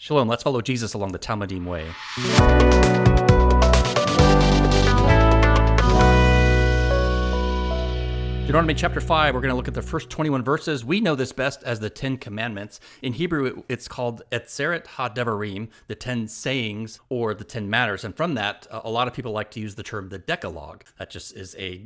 Shalom, let's follow Jesus along the Talmidim way. Deuteronomy chapter 5, we're going to look at the first 21 verses. We know this best as the 10 Commandments. In Hebrew, it's called Etzeret HaDevarim, the 10 sayings, or the 10 matters. And from that, a lot of people like to use the term the Decalogue. That just is a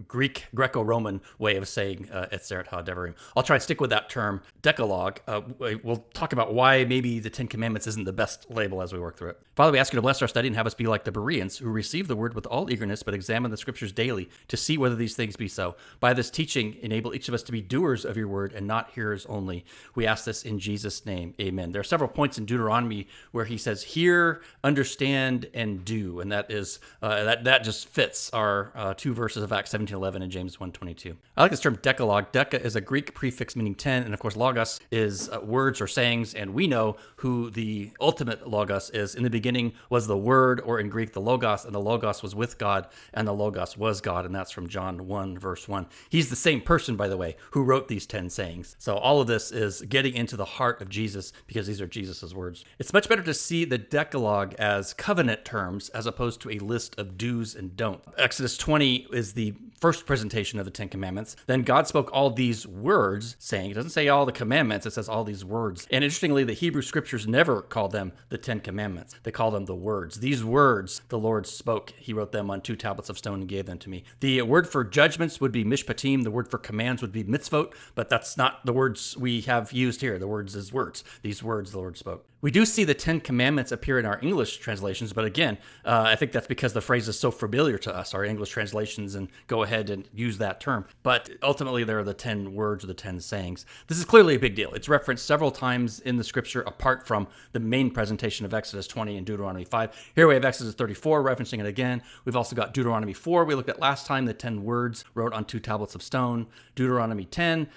Greco-Roman way of saying Etzeret HaDevarim. I'll try to stick with that term, Decalogue. We'll talk about why maybe the 10 Commandments isn't the best label as we work through it. Father, we ask you to bless our study and have us be like the Bereans, who receive the word with all eagerness, but examine the scriptures daily to see whether these things be so. By this teaching, enable each of us to be doers of your word and not hearers only. We ask this in Jesus' name. Amen. There are several points in Deuteronomy where he says, hear, understand, and do. And that is that just fits our two verses of Acts 17:11 and James 1:22. I like this term Decalogue. Deca is a Greek prefix meaning 10. And of course, logos is words or sayings. And we know who the ultimate logos is. In the beginning was the word, or in Greek, the logos, and the logos was with God, and the logos was God. And that's from John 1, verse 1. He's the same person, by the way, who wrote these 10 sayings. So all of this is getting into the heart of Jesus because these are Jesus's words. It's much better to see the Decalogue as covenant terms as opposed to a list of do's and don'ts. Exodus 20 is the first presentation of the 10 Commandments. Then God spoke all these words, saying, it doesn't say all the commandments, it says all these words. And interestingly, the Hebrew scriptures never call them the 10 Commandments. They call them the words. These words the Lord spoke. He wrote them on 2 tablets of stone and gave them to me. The word for judgments would be mishpatim. The word for commands would be mitzvot, but that's not the words we have used here. The words is words. These words the Lord spoke. We do see the 10 Commandments appear in our English translations, but again, I think that's because the phrase is so familiar to us, our English translations, and go ahead and use that term. But ultimately, there are the 10 words or the 10 sayings. This is clearly a big deal. It's referenced several times in the scripture apart from the main presentation of Exodus 20 and Deuteronomy 5. Here we have Exodus 34 referencing it again. We've also got Deuteronomy 4 we looked at last time, the 10 words wrote on 2 tablets of stone. Deuteronomy 10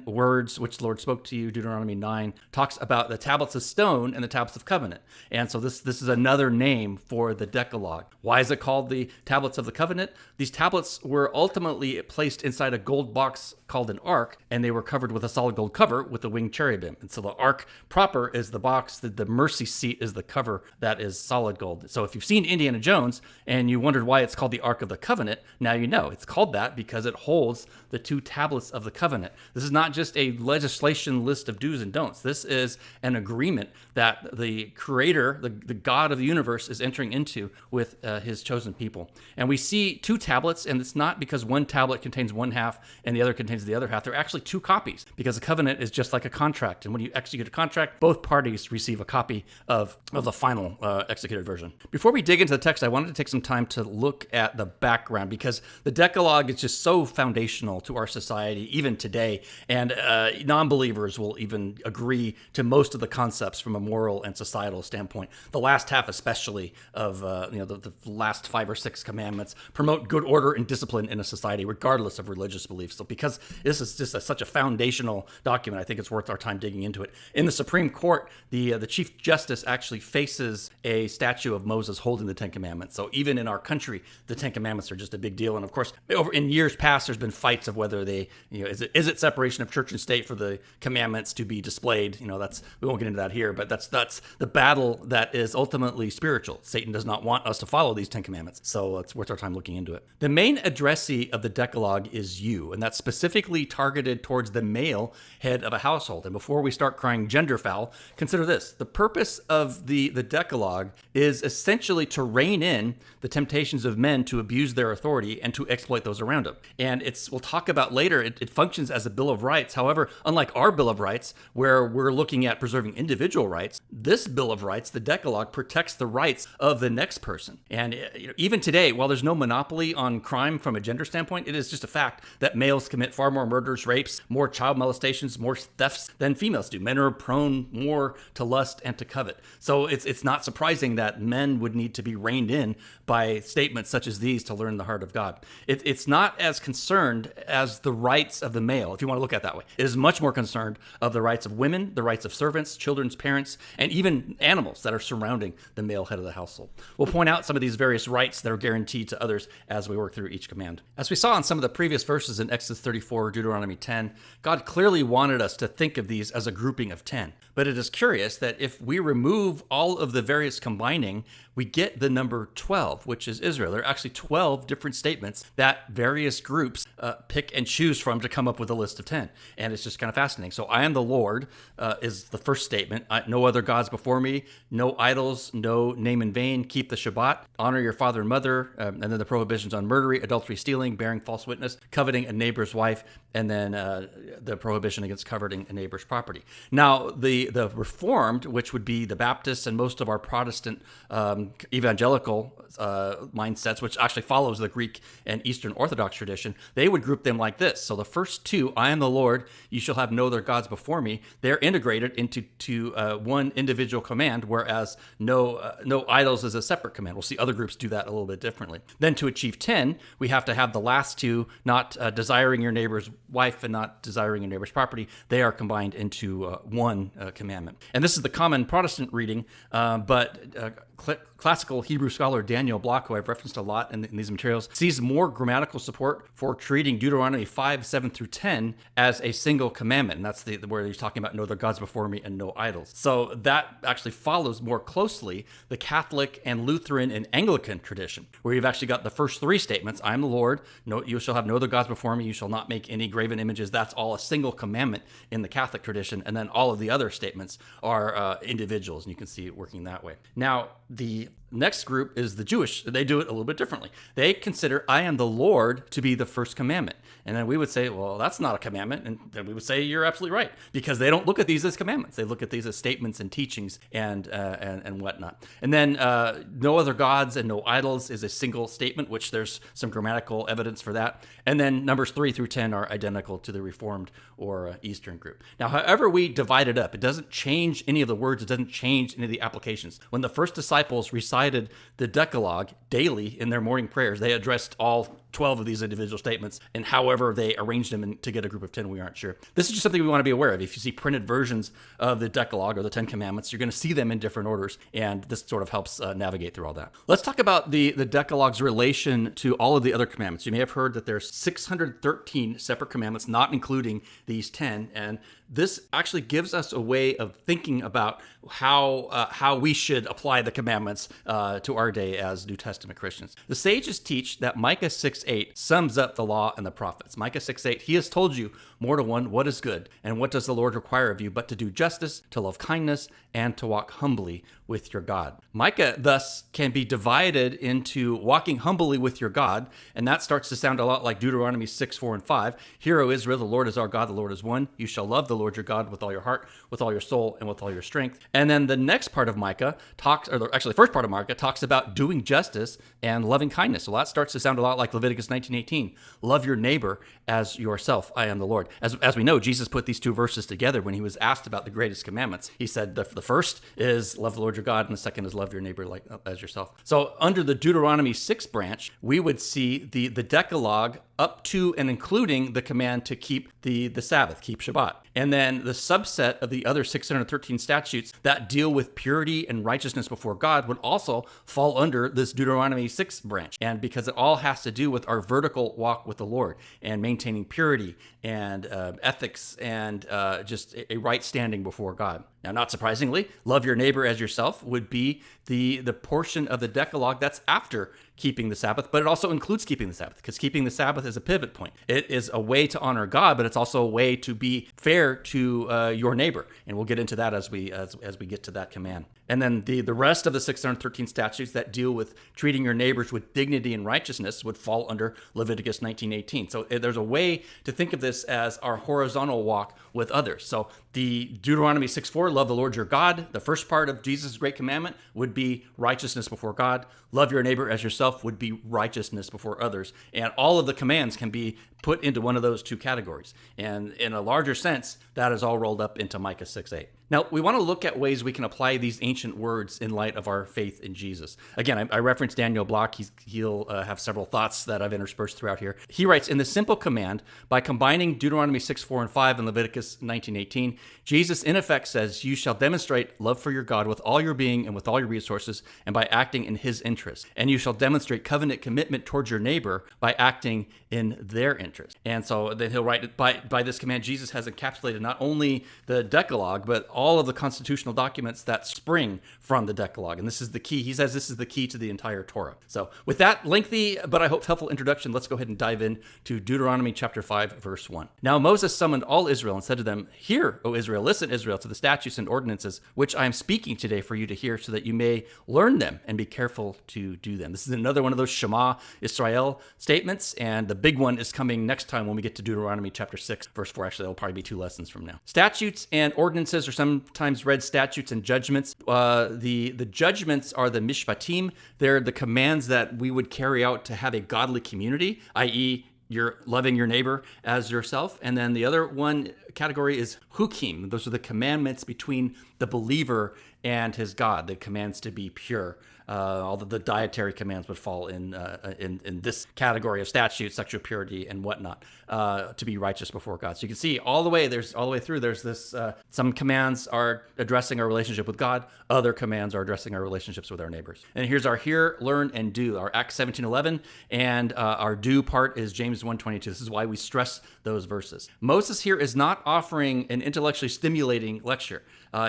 words which the Lord spoke to you. Deuteronomy 9 talks about the tablets of stone and the tablets of covenant. And so this is another name for the Decalogue. Why is it called the tablets of the covenant? These tablets were ultimately placed inside a gold box called an ark, and they were covered with a solid gold cover with the winged cherubim. And so the ark proper is the box, the mercy seat is the cover that is solid gold. So if you've seen Indiana Jones and you wondered why it's called the Ark of the Covenant, now you know. It's called that because it holds the 2 tablets of the covenant. This is not just a legislation list of do's and don'ts. This is an agreement that the Creator, the God of the universe, is entering into with his chosen people. And we see 2 tablets, and it's not because one tablet contains one half and the other contains the other half. They're actually 2 copies because a covenant is just like a contract. And when you execute a contract, both parties receive a copy of the final executed version. Before we dig into the text, I wanted to take some time to look at the background because the Decalogue is just so foundational to our society, even today. And non-believers will even agree to most of the concepts from a moral and societal standpoint. The last half, especially of the last 5 or 6 commandments, promote good order and discipline in a society, regardless of religious beliefs. So because this is just such a foundational document, I think it's worth our time digging into it. In the Supreme Court, the Chief Justice actually faces a statue of Moses holding the 10 Commandments. So even in our country, the 10 Commandments are just a big deal. And of course, in years past, there's been fights of whether they, is it separation of church and state for the commandments to be displayed? We won't get into that here, but that's the battle that is ultimately spiritual. Satan does not want us to follow these 10 Commandments. So it's worth our time looking into it. The main addressee of the Decalogue is you, and that's specifically targeted towards the male head of a household. And before we start crying gender foul, consider this. The purpose of the Decalogue is essentially to rein in the temptations of men to abuse their authority and to exploit those around them. And we'll talk about later, it functions as a Bill of Rights. However, unlike our Bill of Rights, where we're looking at preserving individual rights, this Bill of Rights, the Decalogue, protects the rights of the next person. And even today, while there's no monopoly on crime from a gender standpoint, it is just a fact that males commit far more murders, rapes, more child molestations, more thefts than females do. Men are prone more to lust and to covet. So it's not surprising that men would need to be reined in by statements such as these to learn the heart of God. It's not as concerned as the rights of the male, if you want to look at it that way. It is much more concerned of the rights of women, the rights of servants, children's parents, and even animals that are surrounding the male head of the household. We'll point out some of these various rights that are guaranteed to others as we work through each command. command. As we saw in some of the previous verses in Exodus 34, Deuteronomy 10, God clearly wanted us to think of these as a grouping of 10. But it is curious that if we remove all of the various combining, we get the number 12, which is Israel. There are actually 12 different statements that various groups pick and choose from to come up with a list of 10. And it's just kind of fascinating. So I am the Lord is the first statement. No other gods before me, no idols, no name in vain, keep the Shabbat, honor your father and mother, and then the prohibitions on murder, adultery, stealing, bearing false witness, coveting a neighbor's wife, and then the prohibition against coveting a neighbor's property. Now, the Reformed, which would be the Baptists and most of our Protestant evangelical mindsets, which actually follows the Greek and Eastern Orthodox tradition, they would group them like this. So the first two, I am the Lord, you shall have no other gods before me, they're integrated into one individual command, whereas no idols is a separate command. We'll see other groups do that a little bit differently. Then to achieve 10, we have to have the last two, not desiring your neighbor's wife and not desiring your neighbor's property. They are combined into one commandment. And this is the common Protestant reading, but classical Hebrew scholar Daniel Block, who I've referenced a lot in these materials, sees more grammatical support for treating Deuteronomy 5, 7 through 10 as a single commandment. And that's where he's talking about no other gods before me and no idols. So that actually follows more closely the Catholic and Lutheran and Anglican tradition, where you've actually got the first three statements, I am the Lord, you shall have no other gods before me, you shall not make any graven images. That's all a single commandment in the Catholic tradition. And then all of the other statements are individuals, and you can see it working that way. Now, the next group is the Jewish. They do it a little bit differently. They consider I am the Lord to be the first commandment. And then we would say, well, that's not a commandment. And then we would say, you're absolutely right, because they don't look at these as commandments. They look at these as statements and teachings and whatnot. And then no other gods and no idols is a single statement, which there's some grammatical evidence for that. And then numbers 3 through 10 are identical to the Reformed or Eastern group. Now, however we divide it up, it doesn't change any of the words. It doesn't change any of the applications. When the first disciples recited the Decalogue daily in their morning prayers, they addressed all 12 of these individual statements, and however they arranged them to get a group of 10, we aren't sure. This is just something we want to be aware of. If you see printed versions of the Decalogue or the 10 Commandments, you're going to see them in different orders, and this sort of helps navigate through all that. Let's talk about the Decalogue's relation to all of the other commandments. You may have heard that there's 613 separate commandments, not including these 10, and this actually gives us a way of thinking about how we should apply the commandments to our day as New Testament Christians. The sages teach that Micah 6:8 sums up the law and the prophets. Micah 6:8, he has told you more to one what is good, and what does the Lord require of you but to do justice, to love kindness, and to walk humbly with your God. Micah thus can be divided into walking humbly with your God, and that starts to sound a lot like Deuteronomy 6, 4, and 5. Hear, O Israel, the Lord is our God, the Lord is one. You shall love the Lord your God with all your heart, with all your soul, and with all your strength. And then the next part of Micah the first part of Micah talks about doing justice and loving kindness. So that starts to sound a lot like Leviticus 19:18. Love your neighbor as yourself. I am the Lord. As we know, Jesus put these two verses together when he was asked about the greatest commandments. He said the first is love the Lord your God, and the second is love your neighbor like as yourself. So under the Deuteronomy 6 branch, we would see the Decalogue up to and including the command to keep the Sabbath, keep Shabbat. And then the subset of the other 613 statutes that deal with purity and righteousness before God would also fall under this Deuteronomy 6 branch. And because it all has to do with our vertical walk with the Lord and maintaining purity and ethics and just a right standing before God. Now, not surprisingly, love your neighbor as yourself would be the portion of the Decalogue that's after keeping the Sabbath, but it also includes keeping the Sabbath, because keeping the Sabbath is a pivot point. It is a way to honor God, but it's also a way to be fair to your neighbor. And we'll get into that as we get to that command. And then the rest of the 613 statutes that deal with treating your neighbors with dignity and righteousness would fall under Leviticus 19:18. So there's a way to think of this as our horizontal walk with others. So the Deuteronomy 6:4, love the Lord your God. The first part of Jesus' great commandment would be righteousness before God. Love your neighbor as yourself would be righteousness before others. And all of the commands can be put into one of those two categories. And in a larger sense, that is all rolled up into Micah 6:8. Now, we want to look at ways we can apply these ancient words in light of our faith in Jesus. Again, I referenced Daniel Block. He'll have several thoughts that I've interspersed throughout here. He writes, in the simple command, by combining Deuteronomy 6:4 and 5 and Leviticus 19:18, Jesus in effect says, you shall demonstrate love for your God with all your being and with all your resources and by acting in his interest. And you shall demonstrate covenant commitment towards your neighbor by acting in their interest. And so then he'll write, by this command, Jesus has encapsulated not only the Decalogue, but all of the constitutional documents that spring from the Decalogue. And this is the key. He says this is the key to the entire Torah. So with that lengthy, but I hope helpful introduction, let's go ahead and dive in to Deuteronomy chapter 5, verse 1. Now Moses summoned all Israel and said to them, hear, O Israel, listen, Israel, to the statutes and ordinances which I am speaking today for you to hear, so that you may learn them and be careful to do them. This is another one of those Shema Israel statements, and the big one is coming next time when we get to Deuteronomy chapter 6, verse 4. Actually, that'll probably be 2 lessons from now. Statutes and ordinances are sometimes read statutes and judgments. The judgments are the mishpatim. They're the commands that we would carry out to have a godly community, i.e., you're loving your neighbor as yourself. And then the other one category is hukim. Those are the commandments between the believer and his God, the commands to be pure. All the dietary commands would fall in this category of statutes, sexual purity and whatnot, to be righteous before God. So you can see all the way through. There's this. Some commands are addressing our relationship with God. Other commands are addressing our relationships with our neighbors. And here's our hear, learn, and do. Our Acts 17:11, and our do part is James 1:22. This is why we stress those verses. Moses here is not offering an intellectually stimulating lecture.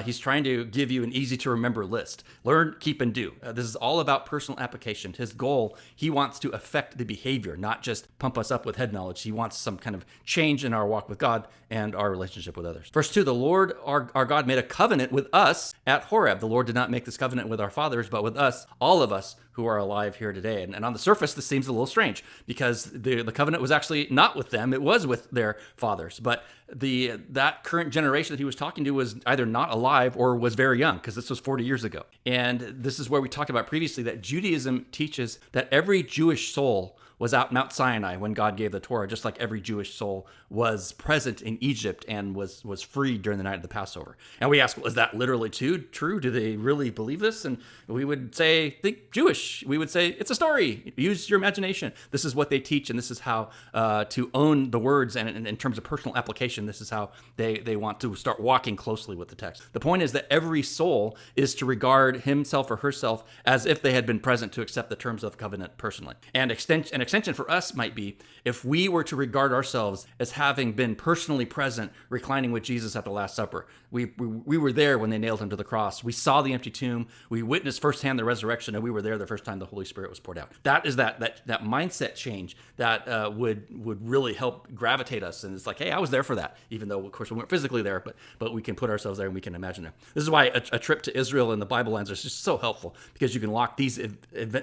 He's trying to give you an easy-to-remember list. Learn, keep, and do. This is all about personal application. His goal, he wants to affect the behavior, not just pump us up with head knowledge. He wants some kind of change in our walk with God and our relationship with others. Verse 2, the Lord, our God, made a covenant with us at Horeb. The Lord did not make this covenant with our fathers, but with us, all of us who are alive here today. And on the surface, this seems a little strange because the covenant was actually not with them. It was with their fathers. But that current generation that he was talking to was either not alive or was very young, because this was 40 years ago. And this is where we talked about previously that Judaism teaches that every Jewish soul was out Mount Sinai when God gave the Torah, just like every Jewish soul was present in Egypt and was freed during the night of the Passover. And we ask, well, is that literally true? Do they really believe this? And we would say, think Jewish. We would say, it's a story. Use your imagination. This is what they teach, and this is how to own the words. And in terms of personal application, this is how they want to start walking closely with the text. The point is that every soul is to regard himself or herself as if they had been present to accept the terms of the covenant personally. And extension for us might be if we were to regard ourselves as having been personally present, reclining with Jesus at the Last Supper. We were there when they nailed him to the cross. We saw the empty tomb. We witnessed firsthand the resurrection, and we were there the first time the Holy Spirit was poured out. That is that mindset change that would really help gravitate us. And it's like, hey, I was there for that, even though, of course, we weren't physically there, but we can put ourselves there and we can imagine it. This is why a trip to Israel and the Bible lands is just so helpful, because you can lock these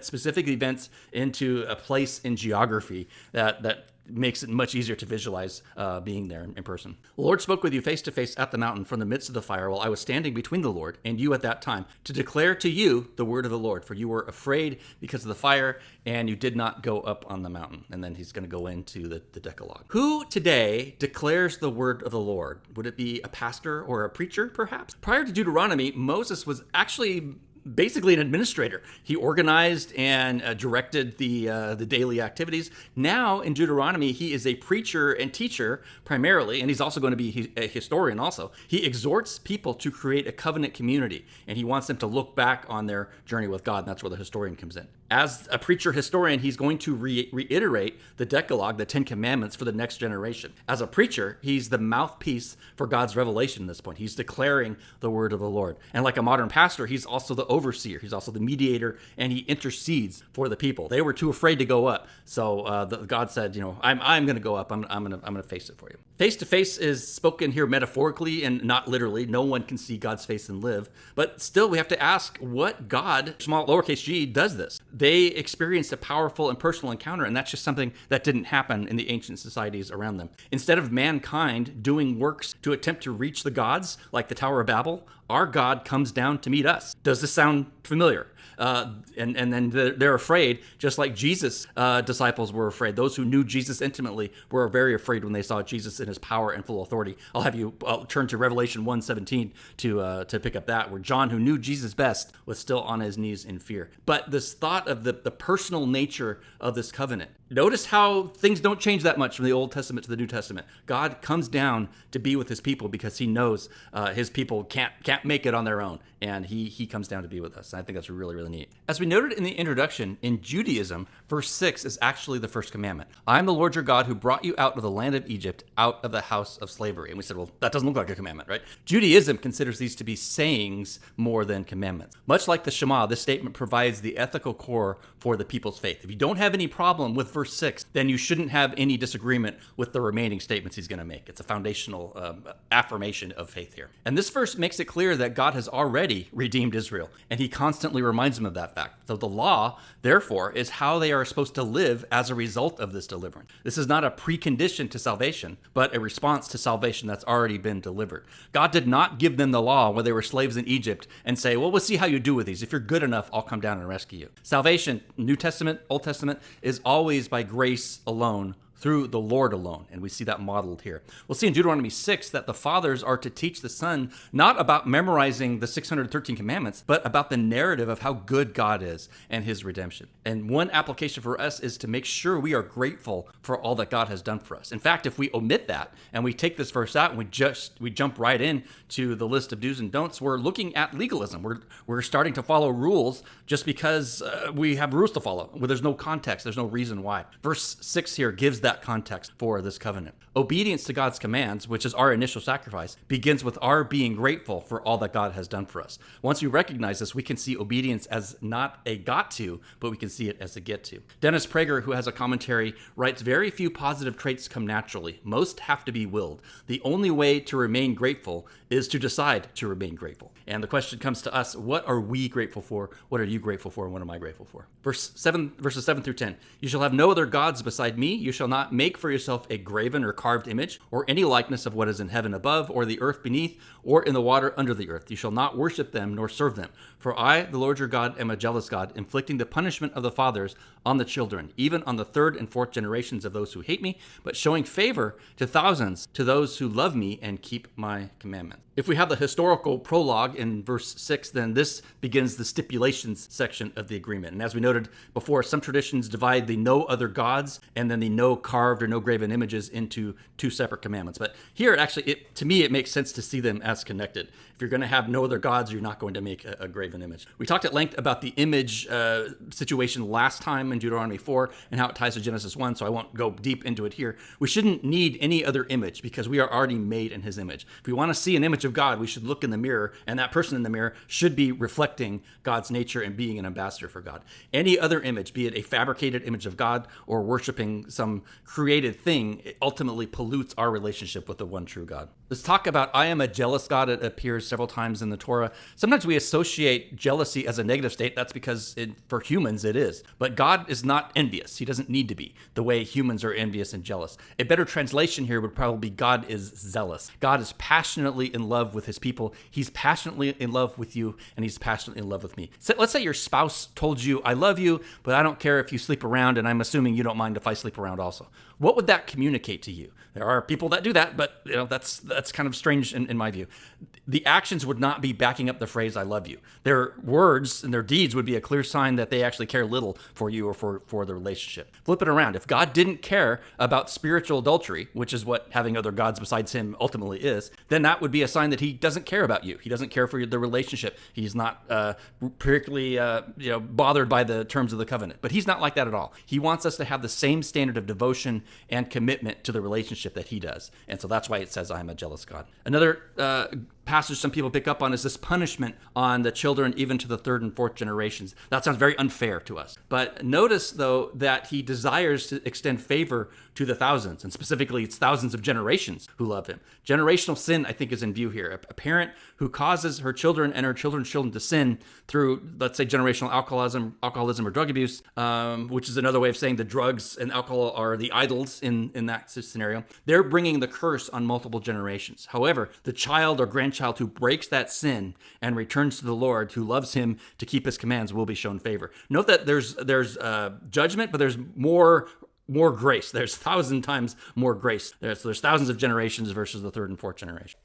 specific events into a place in geography that makes it much easier to visualize being there in person. The Lord spoke with you face to face at the mountain from the midst of the fire while I was standing between the Lord and you at that time to declare to you the word of the Lord, for you were afraid because of the fire and you did not go up on the mountain. And then he's going to go into the Decalogue. Who today declares the word of the Lord? Would it be a pastor or a preacher, perhaps? Prior to Deuteronomy, Moses was actually basically an administrator. He organized and directed the daily activities. Now in Deuteronomy, he is a preacher and teacher primarily, and he's also going to be a historian also. He exhorts people to create a covenant community, and he wants them to look back on their journey with God, and that's where the historian comes in. As a preacher historian, he's going to reiterate the Decalogue, the 10 Commandments, for the next generation. As a preacher, he's the mouthpiece for God's revelation at this point. He's declaring the word of the Lord. And like a modern pastor, he's also the overseer. He's also the mediator, and he intercedes for the people. They were too afraid to go up, so God said, I'm going to go up. I'm going to face it for you. Face to face is spoken here metaphorically and not literally. No one can see God's face and live. But still, we have to ask what God, small lowercase g, does this. They experienced a powerful and personal encounter, and that's just something that didn't happen in the ancient societies around them. Instead of mankind doing works to attempt to reach the gods, like the Tower of Babel, our God comes down to meet us. Does this sound familiar. And then they're afraid, just like Jesus' disciples were afraid. Those who knew Jesus intimately were very afraid when they saw Jesus in his power and full authority. I'll turn to Revelation 1:17 to pick up that, where John, who knew Jesus best, was still on his knees in fear. But this thought of the personal nature of this covenant. Notice how things don't change that much from the Old Testament to the New Testament. God comes down to be with his people because he knows his people can't make it on their own, and he comes down to be with us. And I think that's really, really neat. As we noted in the introduction, in Judaism, verse 6 is actually the first commandment. I am the Lord your God who brought you out of the land of Egypt, out of the house of slavery. And we said, well, that doesn't look like a commandment, right? Judaism considers these to be sayings more than commandments. Much like the Shema, this statement provides the ethical core for the people's faith. If you don't have any problem with verse 6, then you shouldn't have any disagreement with the remaining statements he's going to make. It's a foundational affirmation of faith here. And this verse makes it clear that God has already redeemed Israel, and he constantly reminds them of that fact. So the law, therefore, is how they are supposed to live as a result of this deliverance. This is not a precondition to salvation, but a response to salvation that's already been delivered. God did not give them the law when they were slaves in Egypt and say, well, we'll see how you do with these. If you're good enough, I'll come down and rescue you. Salvation, New Testament, Old Testament, is always by grace alone, through the Lord alone. And we see that modeled here. We'll see in Deuteronomy 6 that the fathers are to teach the son not about memorizing the 613 commandments, but about the narrative of how good God is and his redemption. And one application for us is to make sure we are grateful for all that God has done for us. In fact, if we omit that and we take this verse out and we jump right in to the list of do's and don'ts, we're looking at legalism. We're starting to follow rules just because we have rules to follow, where there's no context, there's no reason why. Verse 6 here gives that context for this covenant. Obedience to God's commands, which is our initial sacrifice, begins with our being grateful for all that God has done for us. Once we recognize this, we can see obedience as not a got to, but we can see it as a get to. Dennis Prager, who has a commentary, writes, very few positive traits come naturally. Most have to be willed. The only way to remain grateful is to decide to remain grateful. And the question comes to us, what are we grateful for? What are you grateful for? And what am I grateful for? Verses 7 through 10. You shall have no other gods beside me. You shall not make for yourself a graven or carved image, or any likeness of what is in heaven above, or the earth beneath, or in the water under the earth. You shall not worship them, nor serve them. For I, the Lord your God, am a jealous God, inflicting the punishment of the fathers on the children, even on the third and fourth generations of those who hate me, but showing favor to thousands, to those who love me and keep my commandments. If we have the historical prologue in verse 6, then this begins the stipulations section of the agreement. And as we noted before, some traditions divide the no other gods and then the no carved or no graven images into two separate commandments. But here, to me, it makes sense to see them as connected. If you're going to have no other gods, you're not going to make a graven image. We talked at length about the image situation last time in Deuteronomy 4 and how it ties to Genesis 1, so I won't go deep into it here. We shouldn't need any other image because we are already made in his image. If we want to see an image of God, we should look in the mirror, and that person in the mirror should be reflecting God's nature and being an ambassador for God. Any other image, be it a fabricated image of God or worshiping some created thing, it ultimately pollutes our relationship with the one true God. Let's talk about I am a jealous God. It appears several times in the Torah. Sometimes we associate jealousy as a negative state. That's because for humans it is. But God is not envious. He doesn't need to be the way humans are envious and jealous. A better translation here would probably be God is zealous. God is passionately in love with his people. He's passionately in love with you, and he's passionately in love with me. So let's say your spouse told you, I love you, but I don't care if you sleep around, and I'm assuming you don't mind if I sleep around also. What would that communicate to you? There are people that do that, but that's kind of strange in my view. The actions would not be backing up the phrase, I love you. Their words and their deeds would be a clear sign that they actually care little for you or for the relationship. Flip it around. If God didn't care about spiritual adultery, which is what having other gods besides him ultimately is, then that would be a sign that he doesn't care about you. He doesn't care for the relationship. He's not particularly bothered by the terms of the covenant. But he's not like that at all. He wants us to have the same standard of devotion and commitment to the relationship that he does. And so that's why it says, I am a jealous God. Another passage some people pick up on is this punishment on the children, even to the third and fourth generations. That sounds very unfair to us. But notice, though, that he desires to extend favor to the thousands, and specifically it's thousands of generations who love him. Generational sin, I think, is in view here. A parent who causes her children and her children's children to sin through, let's say, generational alcoholism or drug abuse, which is another way of saying the drugs and alcohol are the idols in that scenario. They're bringing the curse on multiple generations. However, the child or grandchild grandchild who breaks that sin and returns to the Lord, who loves him to keep his commands, will be shown favor. Note that there's judgment, but there's more grace. There's 1,000 times more grace. There's thousands of generations versus the third and fourth generation.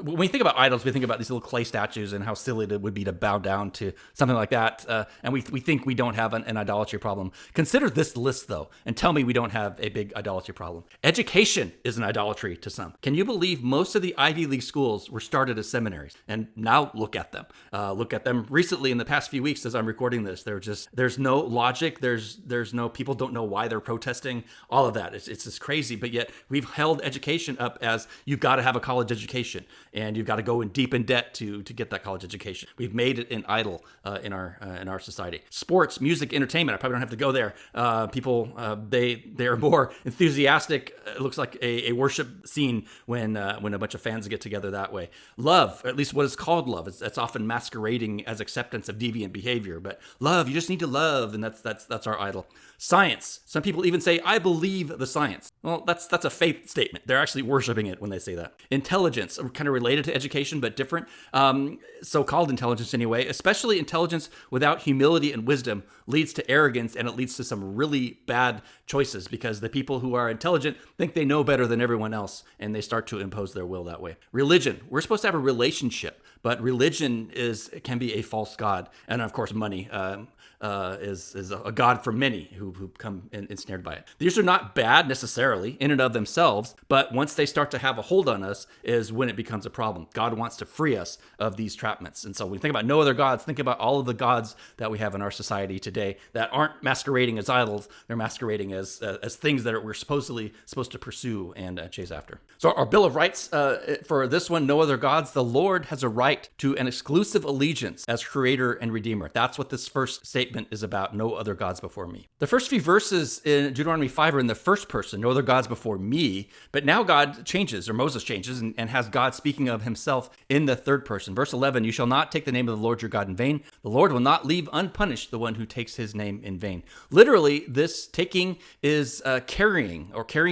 When we think about idols, we think about these little clay statues and how silly it would be to bow down to something like that. And we think we don't have an idolatry problem. Consider this list, though, and tell me we don't have a big idolatry problem. Education is an idolatry to some. Can you believe most of the Ivy League schools were started as seminaries? And now look at them. Look at them recently in the past few weeks as I'm recording this. There's no logic. There's no, people don't know why they're protesting. All of that. It's just crazy. But yet we've held education up as you've got to have a college education. And you've got to go in deep in debt to get that college education. We've made it an idol in our society. Sports, music, entertainment. I probably don't have to go there. People they are more enthusiastic. It looks like a worship scene when a bunch of fans get together that way. Love, at least what is called love, that's often masquerading as acceptance of deviant behavior. But love, you just need to love, and that's our idol. Science. Some people even say, "I believe the science." Well, that's a faith statement. They're actually worshiping it when they say that. Intelligence, kind of related to education, but different. So-called intelligence anyway, especially intelligence without humility and wisdom, leads to arrogance, and it leads to some really bad choices because the people who are intelligent think they know better than everyone else, and they start to impose their will that way. Religion. We're supposed to have a relationship, but religion can be a false god. And of course, money is a god for many who come ensnared by it. These are not bad necessarily in and of themselves, but once they start to have a hold on us is when it becomes a problem. God wants to free us of these trapments. And so when we think about no other gods, think about all of the gods that we have in our society today that aren't masquerading as idols. They're masquerading as things that we're supposed to pursue and chase after. So our Bill of Rights for this one, no other gods. The Lord has a right to an exclusive allegiance as creator and redeemer. That's what this first statement is about. No other gods before me. The first few verses in Deuteronomy 5 are in the first person, no other gods before me. But now God changes, or Moses changes, and has God speaking of himself in the third person. Verse 11, you shall not take the name of the Lord your God in vain. The Lord will not leave unpunished the one who takes his name in vain. Literally, this taking is carrying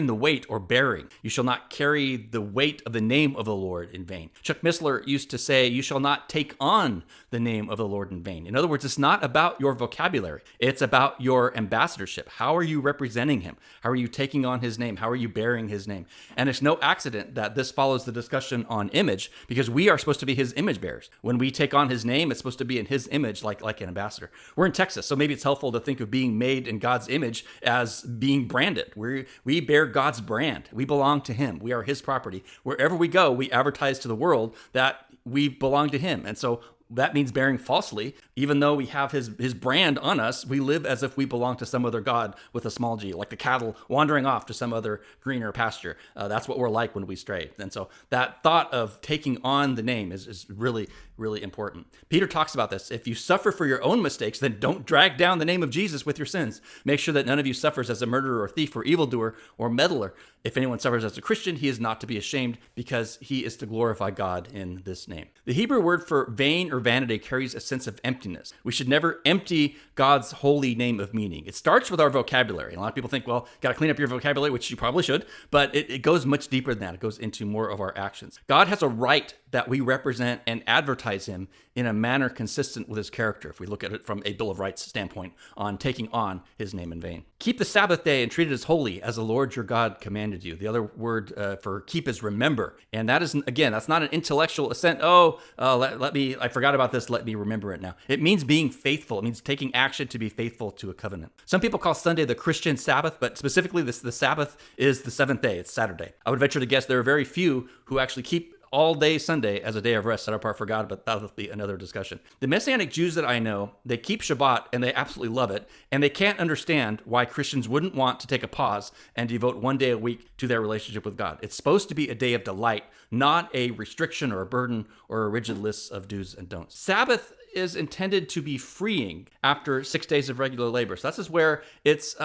the weight or bearing. You shall not carry the weight of the name of the Lord in vain. Chuck Missler used to say, you shall not take on the name of the Lord in vain. In other words, it's not about your vocabulary. It's about your ambassadorship. How are you representing him? How are you taking on his name? How are you bearing his name? And it's no accident that this follows the discussion on image, because we are supposed to be his image bearers. When we take on his name, it's supposed to be in his image, like an ambassador. We're in Texas, so maybe it's helpful to think of being made in God's image as being branded. We bear God's brand. We belong to him. We are his property. Wherever we go, we advertise to the world that we belong to him. And so that means bearing falsely. Even though we have his brand on us, we live as if we belong to some other god with a small g, like the cattle wandering off to some other greener pasture. That's what we're like when we stray. And so that thought of taking on the name is really, really important. Peter talks about this. If you suffer for your own mistakes, then don't drag down the name of Jesus with your sins. Make sure that none of you suffers as a murderer or thief or evildoer or meddler. If anyone suffers as a Christian, he is not to be ashamed, because he is to glorify God in this name. The Hebrew word for vain or vanity carries a sense of emptiness. We should never empty God's holy name of meaning. It starts with our vocabulary. And a lot of people think, well, got to clean up your vocabulary, which you probably should, but it goes much deeper than that. It goes into more of our actions. God has a right that we represent and advertise him in a manner consistent with his character, if we look at it from a Bill of Rights standpoint on taking on his name in vain. Keep the Sabbath day and treat it as holy, as the Lord your God commanded you. The other word for keep is remember. And that is, again, that's not an intellectual assent. I forgot about this, let me remember it now. It means being faithful. It means taking action to be faithful to a covenant. Some people call Sunday the Christian Sabbath, but specifically the Sabbath is the seventh day. It's Saturday. I would venture to guess there are very few who actually keep all day Sunday as a day of rest set apart for God, but that'll be another discussion. The Messianic Jews that I know, they keep Shabbat and they absolutely love it, and they can't understand why Christians wouldn't want to take a pause and devote one day a week to their relationship with God. It's supposed to be a day of delight, not a restriction or a burden or a rigid list of do's and don'ts. Sabbath is intended to be freeing after 6 days of regular labor. So that's just where it's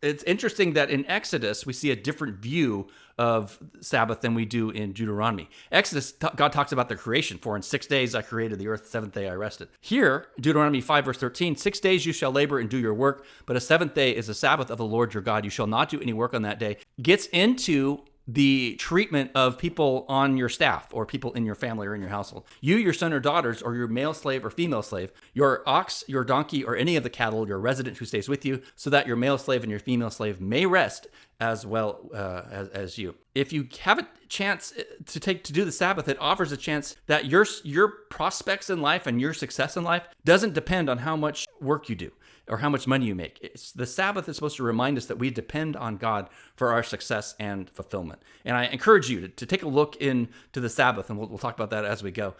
interesting that in Exodus, we see a different view of Sabbath than we do in Deuteronomy. Exodus, God talks about the creation. For in 6 days I created the earth, the seventh day I rested. Here, Deuteronomy 5 verse 13, 6 days you shall labor and do your work, but a seventh day is a Sabbath of the Lord your God. You shall not do any work on that day. Gets into the treatment of people on your staff or people in your family or in your household. You, your son or daughters, or your male slave or female slave, your ox, your donkey, or any of the cattle, your resident who stays with you, so that your male slave and your female slave may rest as well as you. If you have a chance to do the Sabbath, it offers a chance that your prospects in life and your success in life doesn't depend on how much work you do or how much money you make. The Sabbath is supposed to remind us that we depend on God for our success and fulfillment. And I encourage you to take a look into the Sabbath, and we'll talk about that as we go.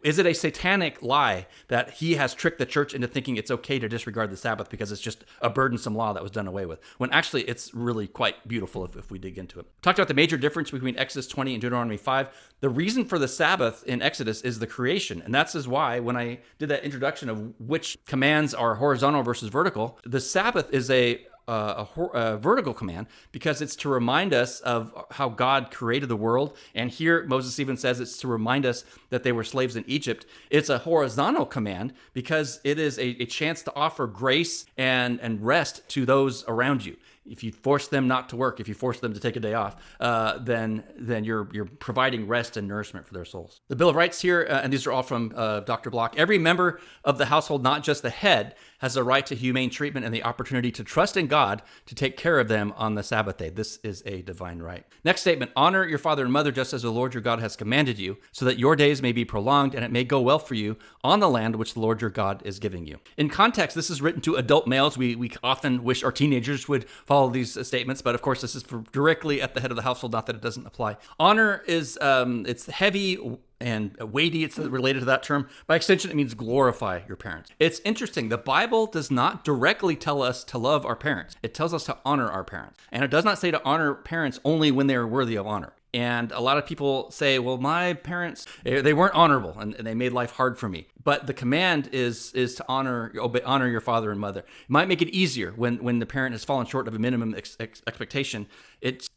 Is it a satanic lie that he has tricked the church into thinking it's okay to disregard the Sabbath because it's just a burdensome law that was done away with, when actually it's really quite beautiful if we dig into it. Talked about the major difference between Exodus 20 and Deuteronomy 5. The reason for the Sabbath in Exodus is the creation, and that's why when I did that introduction of which commands are horizontal versus vertical, the Sabbath is a vertical command because it's to remind us of how God created the world. And here Moses even says it's to remind us that they were slaves in Egypt. It's a horizontal command because it is a chance to offer grace and rest to those around you. If you force them not to work, if you force them to take a day off, then you're providing rest and nourishment for their souls. The Bill of Rights here, and these are all from Dr. Block. Every member of the household, not just the head, has a right to humane treatment and the opportunity to trust in God to take care of them on the Sabbath day. This is a divine right. Next statement, honor your father and mother just as the Lord your God has commanded you, so that your days may be prolonged and it may go well for you on the land which the Lord your God is giving you. In context, this is written to adult males. We often wish our teenagers would follow these statements, but of course this is for directly at the head of the household, not that it doesn't apply. Honor is, it's heavy and weighty. It's related to that term. By extension, it means glorify your parents. It's interesting. The Bible does not directly tell us to love our parents. It tells us to honor our parents. And it does not say to honor parents only when they're worthy of honor. And a lot of people say, well, my parents, they weren't honorable and they made life hard for me. But the command is to honor your father and mother. It might make it easier when the parent has fallen short of a minimum expectation.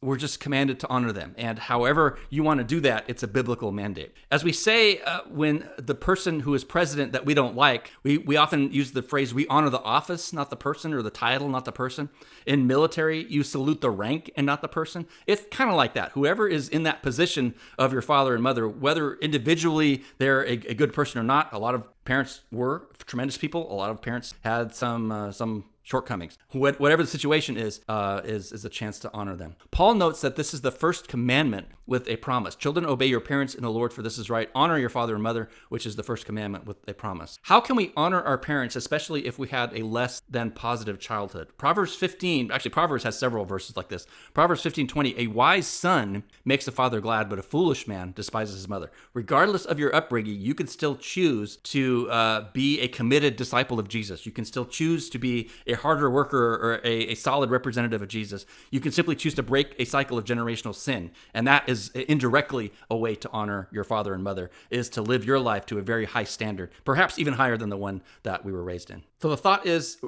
We're just commanded to honor them. And however you want to do that, it's a biblical mandate. As we say, when the person who is president that we don't like, we often use the phrase, we honor the office, not the person, or the title, not the person. In military, you salute the rank and not the person. It's kind of like that. Whoever is in that position of your father and mother, whether individually they're a good person or not, a lot of parents were tremendous people. A lot of parents had some shortcomings. Whatever the situation is a chance to honor them. Paul notes that this is the first commandment with a promise. Children, obey your parents in the Lord, for this is right. Honor your father and mother, which is the first commandment with a promise. How can we honor our parents, especially if we had a less than positive childhood? Proverbs has several verses like this. Proverbs 15:20, a wise son makes a father glad, but a foolish man despises his mother. Regardless of your upbringing, you can still choose to be a committed disciple of Jesus. You can still choose to be a harder worker or a solid representative of Jesus. You can simply choose to break a cycle of generational sin. And that is indirectly a way to honor your father and mother, is to live your life to a very high standard, perhaps even higher than the one that we were raised in. So the thought is,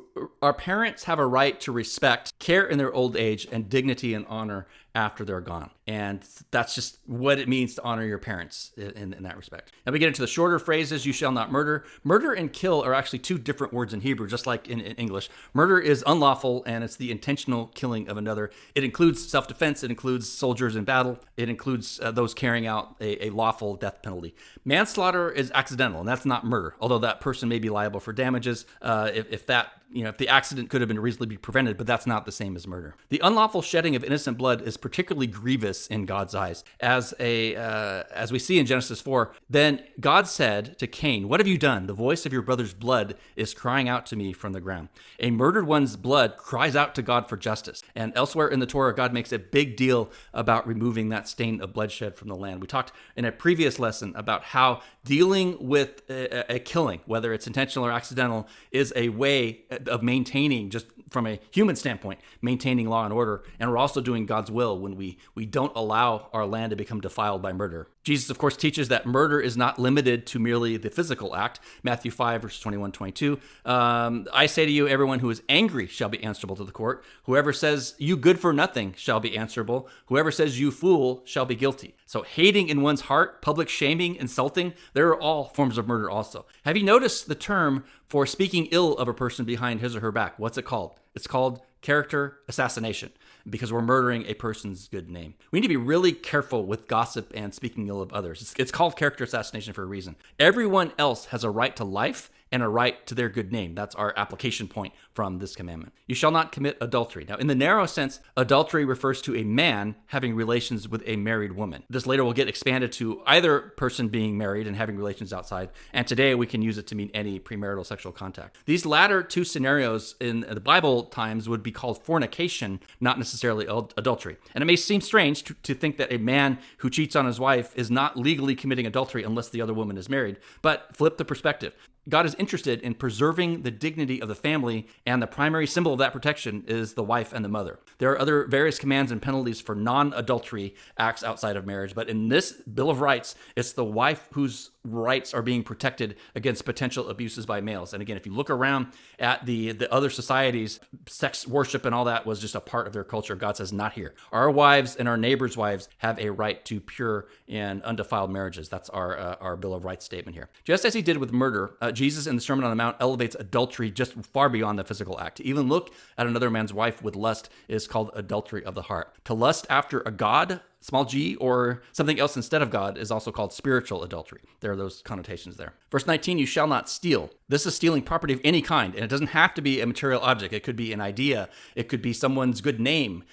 our parents have a right to respect, care in their old age, and dignity and honor after they're gone. And that's just what it means to honor your parents in that respect. Now we get into the shorter phrases. You shall not murder. Murder and kill are actually two different words in Hebrew, just like in English. Murder is unlawful, and it's the intentional killing of another. It includes self-defense. It includes soldiers in battle. It includes those carrying out a lawful death penalty. Manslaughter is accidental, and that's not murder, although that person may be liable for damages if the accident could have been reasonably prevented, but that's not the same as murder. The unlawful shedding of innocent blood is particularly grievous in God's eyes. As we see in Genesis 4, then God said to Cain, "What have you done? The voice of your brother's blood is crying out to me from the ground." A murdered one's blood cries out to God for justice. And elsewhere in the Torah, God makes a big deal about removing that stain of bloodshed from the land. We talked in a previous lesson about how dealing with a killing, whether it's intentional or accidental, is a way of maintaining, just from a human standpoint, maintaining law and order. And we're also doing God's will when we don't allow our land to become defiled by murder. Jesus, of course, teaches that murder is not limited to merely the physical act. Matthew 5, verses 21-22. I say to you, everyone who is angry shall be answerable to the court. Whoever says you good for nothing shall be answerable. Whoever says you fool shall be guilty. So hating in one's heart, public shaming, insulting, they're all forms of murder also. Have you noticed the term for speaking ill of a person behind his or her back? What's it called? It's called character assassination. because we're murdering a person's good name. We need to be really careful with gossip and speaking ill of others. It's called character assassination for a reason. Everyone else has a right to life and a right to their good name. That's our application point from this commandment. You shall not commit adultery. Now, in the narrow sense, adultery refers to a man having relations with a married woman. This later will get expanded to either person being married and having relations outside, and today we can use it to mean any premarital sexual contact. These latter two scenarios in the Bible times would be called fornication, not necessarily adultery. And it may seem strange to think that a man who cheats on his wife is not legally committing adultery unless the other woman is married, but flip the perspective. God is interested in preserving the dignity of the family, and the primary symbol of that protection is the wife and the mother. There are other various commands and penalties for non-adultery acts outside of marriage, but in this Bill of Rights, it's the wife whose rights are being protected against potential abuses by males. And again, if you look around at the other societies, sex worship and all that was just a part of their culture. God says, not here. Our wives and our neighbors' wives have a right to pure and undefiled marriages. That's our Bill of Rights statement here. Just as he did with murder, Jesus in the Sermon on the Mount elevates adultery just far beyond the physical act. To even look at another man's wife with lust is called adultery of the heart. To lust after a god, small g, or something else instead of God is also called spiritual adultery. There are those connotations there. Verse 19, you shall not steal. This is stealing property of any kind, and it doesn't have to be a material object. It could be an idea. It could be someone's good name.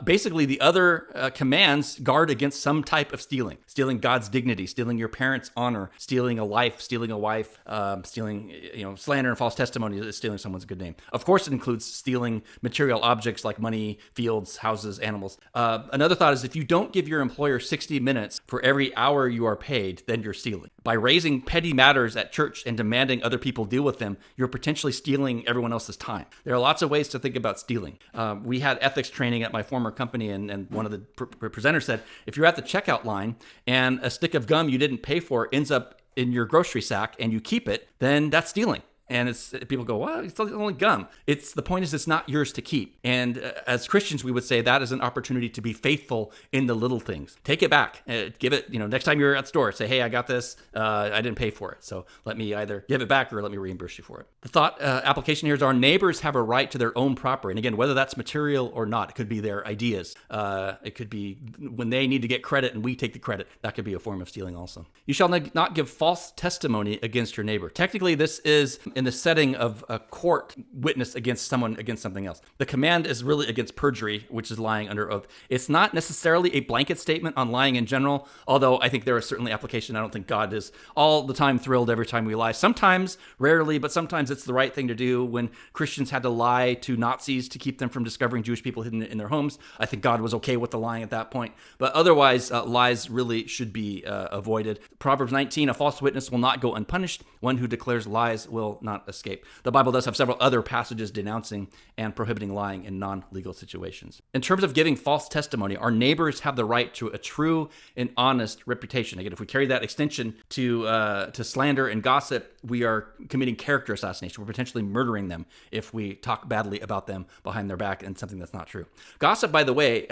Basically, the other commands guard against some type of stealing. Stealing God's dignity, stealing your parents' honor, stealing a life, stealing a wife, stealing slander and false testimony is stealing someone's good name. Of course, it includes stealing material objects like money, fields, houses, animals. Another thought is if you don't give your employer 60 minutes for every hour you are paid, then you're stealing. By raising petty matters at church and demanding other people deal with them, you're potentially stealing everyone else's time. There are lots of ways to think about stealing. We had ethics training at my former company, and one of the presenters said, if you're at the checkout line and a stick of gum you didn't pay for ends up in your grocery sack and you keep it, then that's stealing. And people go, well, it's only gum. The point is it's not yours to keep. And as Christians, we would say that is an opportunity to be faithful in the little things. Take it back. Give it, next time you're at the store, say, hey, I got this. I didn't pay for it. So let me either give it back or let me reimburse you for it. The thought application here is our neighbors have a right to their own property. And again, whether that's material or not, it could be their ideas. It could be when they need to get credit and we take the credit. That could be a form of stealing also. You shall not give false testimony against your neighbor. Technically, this is in the setting of a court witness against someone against something else. The command is really against perjury, which is lying under oath. It's not necessarily a blanket statement on lying in general, although I think there is certainly application. I don't think God is all the time thrilled every time we lie. Sometimes, rarely, but sometimes it's the right thing to do. When Christians had to lie to Nazis to keep them from discovering Jewish people hidden in their homes, I think God was okay with the lying at that point. But otherwise, lies really should be avoided. Proverbs 19, a false witness will not go unpunished. One who declares lies will not escape. The Bible does have several other passages denouncing and prohibiting lying in non-legal situations. In terms of giving false testimony, our neighbors have the right to a true and honest reputation. Again, if we carry that extension to slander and gossip, we are committing character assassination. We're potentially murdering them if we talk badly about them behind their back and something that's not true. Gossip, by the way,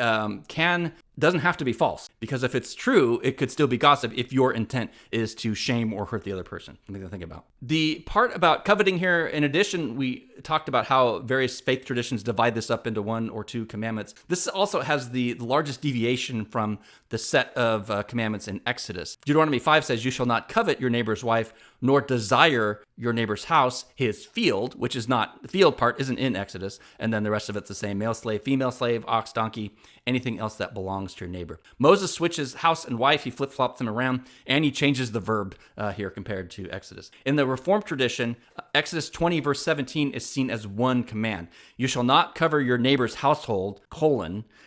doesn't have to be false, because if it's true, it could still be gossip if your intent is to shame or hurt the other person. Something to think about. The part about coveting here, in addition, we talked about how various faith traditions divide this up into one or two commandments. This also has the largest deviation from the set of commandments in Exodus. Deuteronomy 5 says, you shall not covet your neighbor's wife, nor desire your neighbor's house, his field, which is not, the field part isn't in Exodus, and then the rest of it's the same, male slave, female slave, ox, donkey, anything else that belongs to your neighbor. Moses switches house and wife, he flip-flops them around, and he changes the verb here compared to Exodus. In the Reformed tradition, Exodus 20 verse 17 is seen as one command. You shall not cover your neighbor's household,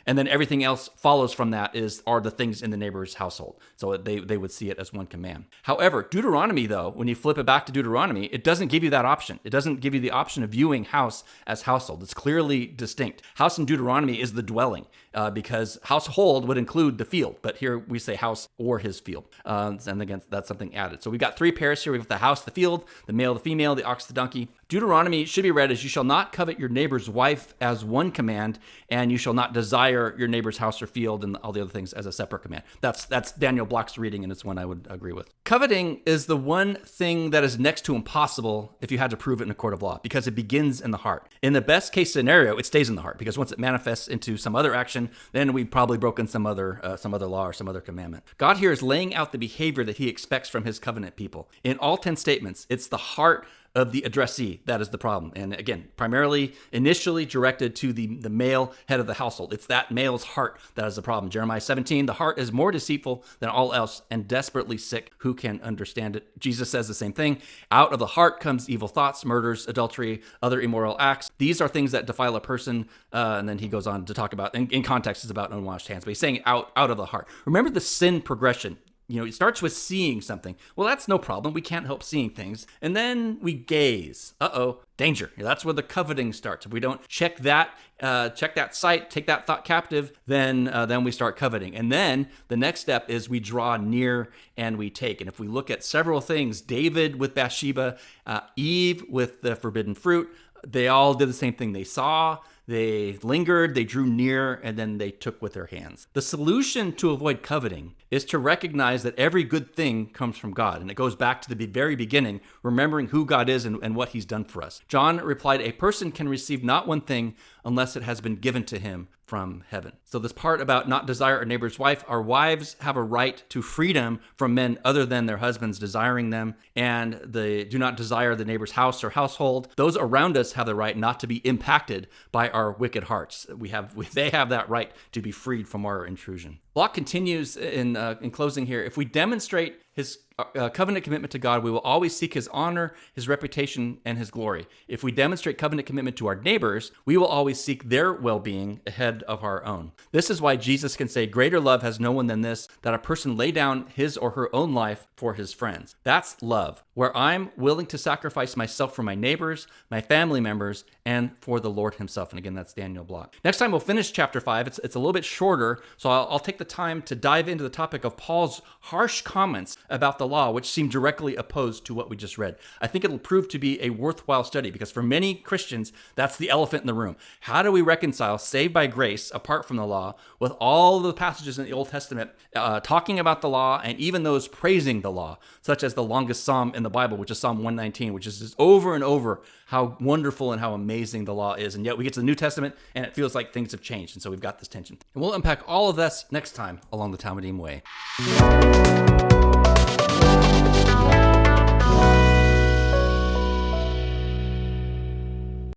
and then everything else follows from that are the things in the neighbor's household. So they would see it as one command. However, Deuteronomy, though, when you flip it back to Deuteronomy, it doesn't give you that option. It doesn't give you the option of viewing house as household. It's clearly distinct. House in Deuteronomy is the dwelling, because household would include the field, but here we say house or his field. And again, that's something added. So we've got three pairs here. We've got the house, the field, the male, the female, the ox, the donkey. Deuteronomy should be read as you shall not covet your neighbor's wife as one command, and you shall not desire your neighbor's house or field and all the other things as a separate command. That's Daniel Block's reading, and it's one I would agree with. Coveting is the one thing that is next to impossible if you had to prove it in a court of law, because it begins in the heart. In the best case scenario, it stays in the heart, because once it manifests into some other action, then we've probably broken some other law or some other commandment. God here is laying out the behavior that he expects from his covenant people. In all 10 statements, it's the heart of the addressee that is the problem. And again, primarily, initially directed to the male head of the household. It's that male's heart that is the problem. Jeremiah 17, the heart is more deceitful than all else and desperately sick. Who can understand it? Jesus says the same thing. Out of the heart comes evil thoughts, murders, adultery, other immoral acts. These are things that defile a person. And then he goes on to talk about, in context, it's about unwashed hands, but he's saying out of the heart. Remember the sin progression. It starts with seeing something. Well, that's no problem. We can't help seeing things. And then we gaze. Danger. That's where the coveting starts. If we don't check that sight, take that thought captive, then we start coveting. And then the next step is we draw near and we take. And if we look at several things, David with Bathsheba, Eve with the forbidden fruit, they all did the same thing. They saw, they lingered, they drew near, and then they took with their hands. The solution to avoid coveting is to recognize that every good thing comes from God. And it goes back to the very beginning, remembering who God is and what he's done for us. John replied, a person can receive not one thing unless it has been given to him from heaven. So this part about not desire our neighbor's wife, our wives have a right to freedom from men other than their husbands desiring them, and they do not desire the neighbor's house or household. Those around us have the right not to be impacted by our wicked hearts. They have that right to be freed from our intrusion. Block continues in closing here. If we demonstrate his covenant commitment to God, we will always seek his honor, his reputation, and his glory. If we demonstrate covenant commitment to our neighbors, we will always seek their well-being ahead of our own. This is why Jesus can say, greater love has no one than this, that a person lay down his or her own life for his friends. That's love, where I'm willing to sacrifice myself for my neighbors, my family members, and for the Lord himself. And again, that's Daniel Block. Next time we'll finish chapter 5. It's a little bit shorter, so I'll take the time to dive into the topic of Paul's harsh comments about the law, which seem directly opposed to what we just read. I think it'll prove to be a worthwhile study because for many Christians, that's the elephant in the room. How do we reconcile saved by grace apart from the law with all the passages in the Old Testament talking about the law and even those praising the law, such as the longest psalm in the Bible, which is Psalm 119, which is just over and over how wonderful and how amazing the law is. And yet we get to the New Testament and it feels like things have changed. And so we've got this tension. And we'll unpack all of this next time along the Talmidim way.